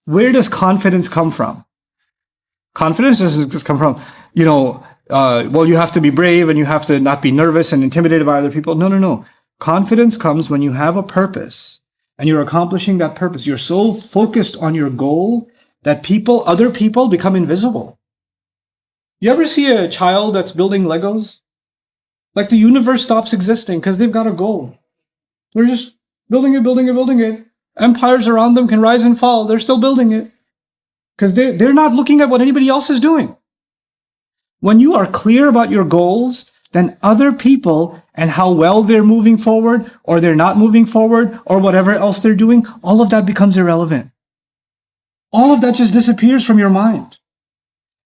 Where does confidence come from? Confidence doesn't just come from, well, you have to be brave and you have to not be nervous and intimidated by other people. No, no, no. Confidence comes when you have a purpose and you're accomplishing that purpose. You're so focused on your goal that other people become invisible. You ever see a child that's building Legos? Like the universe stops existing because they've got a goal. They're just building it, building it, building it. Empires around them can rise and fall. They're still building it because they're not looking at what anybody else is doing. When you are clear about your goals, then other people and how well they're moving forward or they're not moving forward or whatever else they're doing, all of that becomes irrelevant. All of that just disappears from your mind.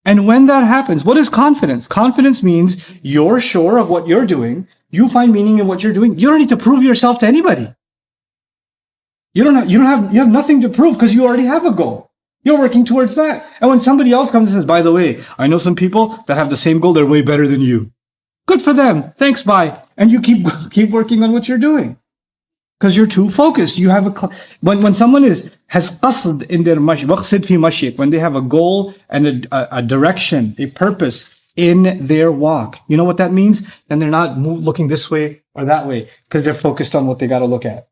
And when that happens, what is confidence? Confidence means you're sure of what you're doing. You find meaning in what you're doing. You don't need to prove yourself to anybody. You have nothing to prove because you already have a goal. You're working towards that. And when somebody else comes and says, by the way, I know some people that have the same goal. They're way better than you. Good for them. Thanks. Bye. And you keep working on what you're doing because you're too focused. You have when someone has qasd in their waqsid fi mashyiq, when they have a goal and a direction, a purpose in their walk. You know what that means? Then they're not looking this way or that way because they're focused on what they got to look at.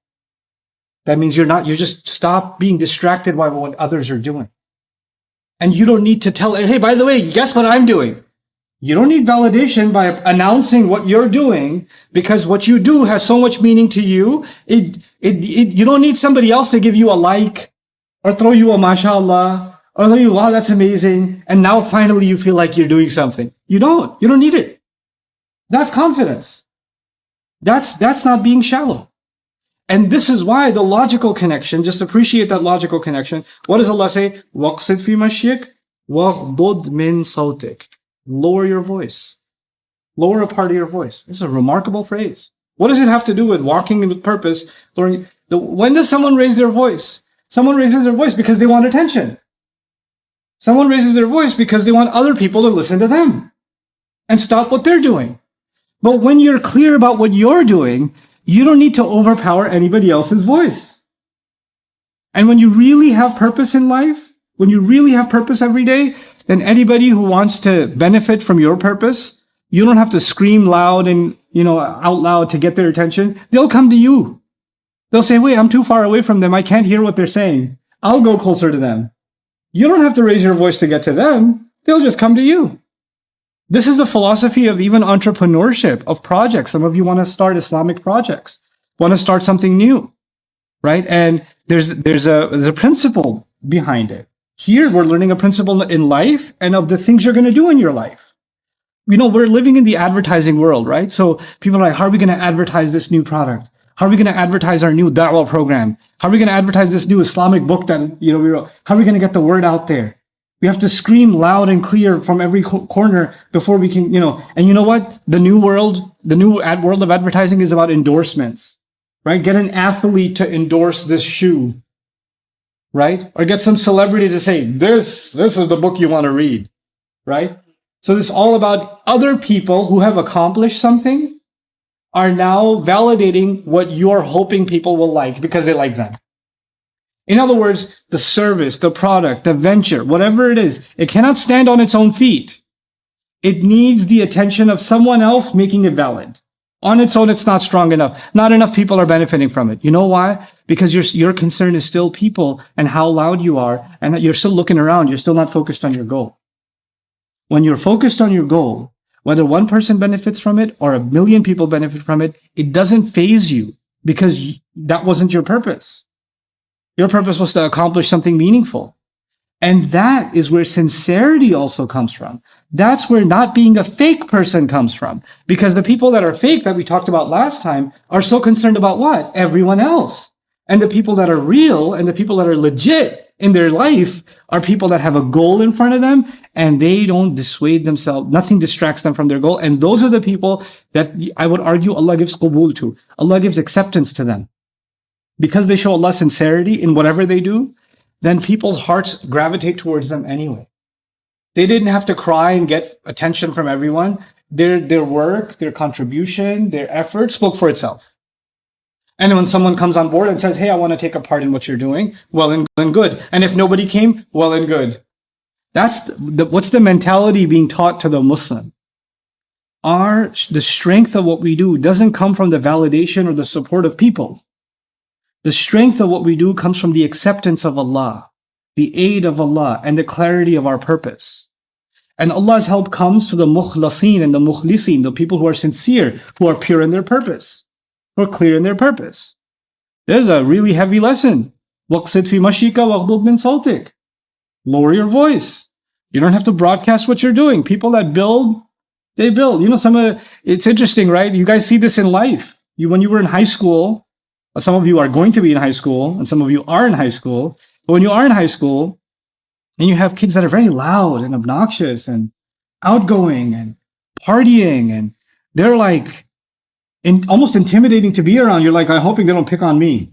That means you just stop being distracted by what others are doing. And you don't need to tell, hey, by the way, guess what I'm doing? You don't need validation by announcing what you're doing because what you do has so much meaning to you. You don't need somebody else to give you a like or throw you a mashallah or tell you, wow, that's amazing. And now finally you feel like you're doing something. You don't need it. That's confidence. That's not being shallow. And this is why the logical connection, just appreciate that logical connection. What does Allah say? وَقْصِدْ فِي مَشْيِكَ وَغْضُضْ مِنْ صَوْتِكَ. Lower your voice. Lower a part of your voice. This is a remarkable phrase. What does it have to do with walking with purpose? When does someone raise their voice? Someone raises their voice because they want attention. Someone raises their voice because they want other people to listen to them and stop what they're doing. But when you're clear about what you're doing, you don't need to overpower anybody else's voice. And when you really have purpose in life, when you really have purpose every day, then anybody who wants to benefit from your purpose, you don't have to scream loud and, out loud to get their attention. They'll come to you. They'll say, wait, I'm too far away from them. I can't hear what they're saying. I'll go closer to them. You don't have to raise your voice to get to them. They'll just come to you. This is a philosophy of even entrepreneurship, of projects. Some of you want to start Islamic projects, want to start something new, right? And there's a principle behind it. Here, we're learning a principle in life and of the things you're going to do in your life. We're living in the advertising world, right? So people are like, how are we going to advertise this new product? How are we going to advertise our new da'wah program? How are we going to advertise this new Islamic book that, we wrote? How are we going to get the word out there? We have to scream loud and clear from every corner before we can, and you know what? The new world of advertising is about endorsements, right? Get an athlete to endorse this shoe, right? Or get some celebrity to say, this is the book you want to read, right? So this is all about other people who have accomplished something are now validating what you're hoping people will like because they like them. In other words, the service, the product, the venture, whatever it is, it cannot stand on its own feet. It needs the attention of someone else making it valid. On its own, it's not strong enough. Not enough people are benefiting from it. You know why? Because your concern is still people and how loud you are, and that you're still looking around. You're still not focused on your goal. When you're focused on your goal, whether one person benefits from it or 1 million people benefit from it, it doesn't faze you because that wasn't your purpose. Your purpose was to accomplish something meaningful. And that is where sincerity also comes from. That's where not being a fake person comes from. Because the people that are fake that we talked about last time are so concerned about what? Everyone else. And the people that are real and the people that are legit in their life are people that have a goal in front of them and they don't dissuade themselves. Nothing distracts them from their goal. And those are the people that I would argue Allah gives qubul to. Allah gives acceptance to them. Because they show Allah sincerity in whatever they do, then people's hearts gravitate towards them anyway. They didn't have to cry and get attention from everyone. Their work, their contribution, their effort spoke for itself. And when someone comes on board and says, hey, I want to take a part in what you're doing, well and good. And if nobody came, well and good. That's what's the mentality being taught to the Muslim? The strength of what we do doesn't come from the validation or the support of people. The strength of what we do comes from the acceptance of Allah, the aid of Allah, and the clarity of our purpose. And Allah's help comes to the mukhlasin and the mukhlisin, the people who are sincere, who are pure in their purpose, who are clear in their purpose. There's a really heavy lesson. وَقْصِدْ فِي مَشِيكَ وَغْضُضْ مِنْ صَوْتِكَ. Lower your voice. You don't have to broadcast what you're doing. People that build, they build. It's interesting, right? You guys see this in life. When you were in high school, some of you are going to be in high school, and some of you are in high school. But when you are in high school, and you have kids that are very loud and obnoxious and outgoing and partying, and they're like almost intimidating to be around. You're like, I'm hoping they don't pick on me.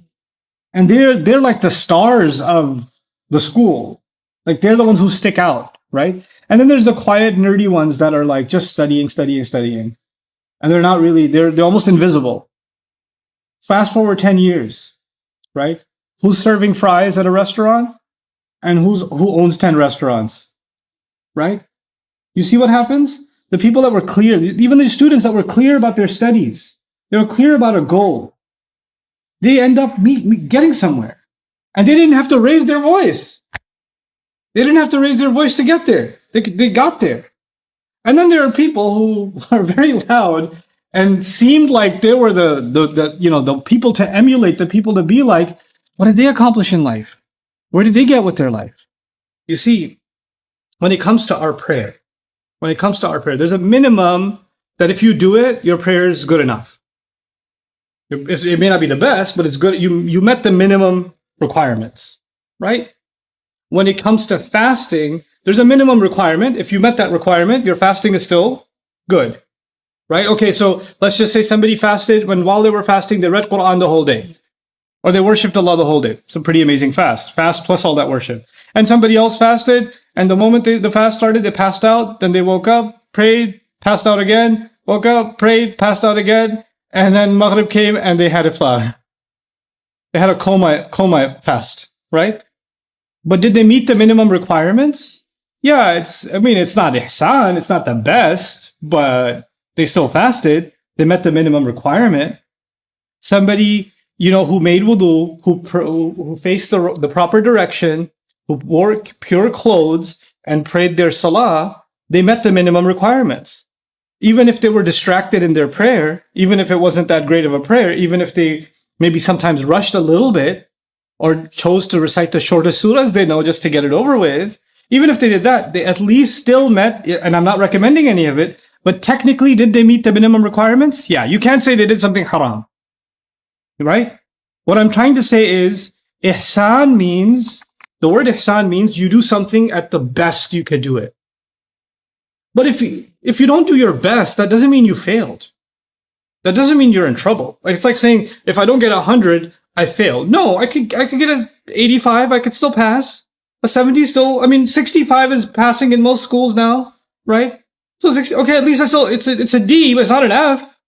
And they're like the stars of the school. Like they're the ones who stick out, right? And then there's the quiet, nerdy ones that are like just studying. And they're not really, they're almost invisible. Fast forward 10 years, right? Who's serving fries at a restaurant? And who owns 10 restaurants, right? You see what happens? The people that were clear, even the students that were clear about their studies, they were clear about a goal. They end up getting somewhere. And they didn't have to raise their voice. They didn't have to raise their voice to get there. They got there. And then there are people who are very loud and seemed like they were the people to emulate, the people to be like. What did they accomplish in life? Where did they get with their life? You see, when it comes to our prayer, there's a minimum that if you do it, your prayer is good enough. It may not be the best, but it's good. You met the minimum requirements, right? When it comes to fasting, there's a minimum requirement. If you met that requirement, your fasting is still good, right? Okay, so let's just say somebody fasted while they were fasting, they read Quran the whole day. Or they worshipped Allah the whole day. It's a pretty amazing fast. Fast plus all that worship. And somebody else fasted, and the moment the fast started, they passed out. Then they woke up, prayed, passed out again, woke up, prayed, passed out again. And then Maghrib came and they had iftar. They had a coma fast, right? But did they meet the minimum requirements? Yeah, it's not ihsan, it's not the best, but they still fasted. They met the minimum requirement. Somebody who made wudu, who faced the proper direction, who wore pure clothes and prayed their salah, they met the minimum requirements. Even if they were distracted in their prayer, even if it wasn't that great of a prayer, even if they maybe sometimes rushed a little bit or chose to recite the shortest surahs they know just to get it over with, even if they did that, they at least still met, and I'm not recommending any of it, but technically, did they meet the minimum requirements? Yeah, you can't say they did something haram. Right? What I'm trying to say is, the word ihsan means you do something at the best you could do it. But if you don't do your best, that doesn't mean you failed. That doesn't mean you're in trouble. It's like saying, if I don't get 100, I failed. No, I could get an 85, I could still pass. A 70 still, 65 is passing in most schools now, right? So 60, okay, at least it's a D, but it's not an F.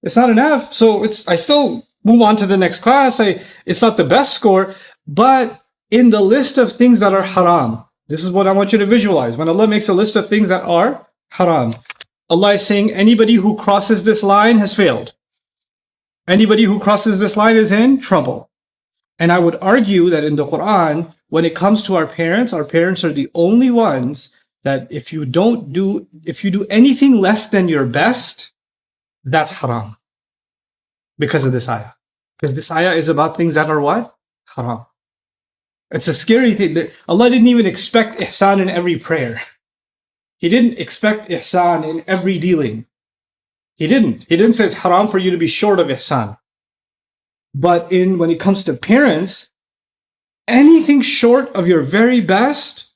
It's not an F, so I still move on to the next class. It's not the best score, but in the list of things that are haram, this is what I want you to visualize. When Allah makes a list of things that are haram, Allah is saying anybody who crosses this line has failed. Anybody who crosses this line is in trouble. And I would argue that in the Quran, when it comes to our parents are the only ones that if you do anything less than your best, that's haram. Because of this ayah. Because this ayah is about things that are what? Haram. It's a scary thing. That Allah didn't even expect ihsan in every prayer. He didn't expect ihsan in every dealing. He didn't. He didn't say it's haram for you to be short of ihsan. But when it comes to parents, anything short of your very best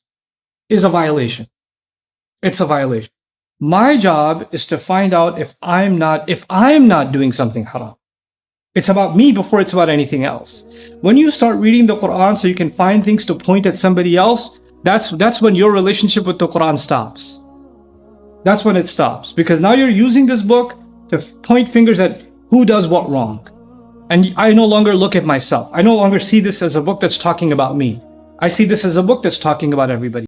is a violation. It's a violation. My job is to find out if I'm not doing something haram. It's about me before it's about anything else. When you start reading the Quran so you can find things to point at somebody else, that's when your relationship with the Quran stops. That's when it stops. Because now you're using this book to point fingers at who does what wrong. And I no longer look at myself. I no longer see this as a book that's talking about me. I see this as a book that's talking about everybody.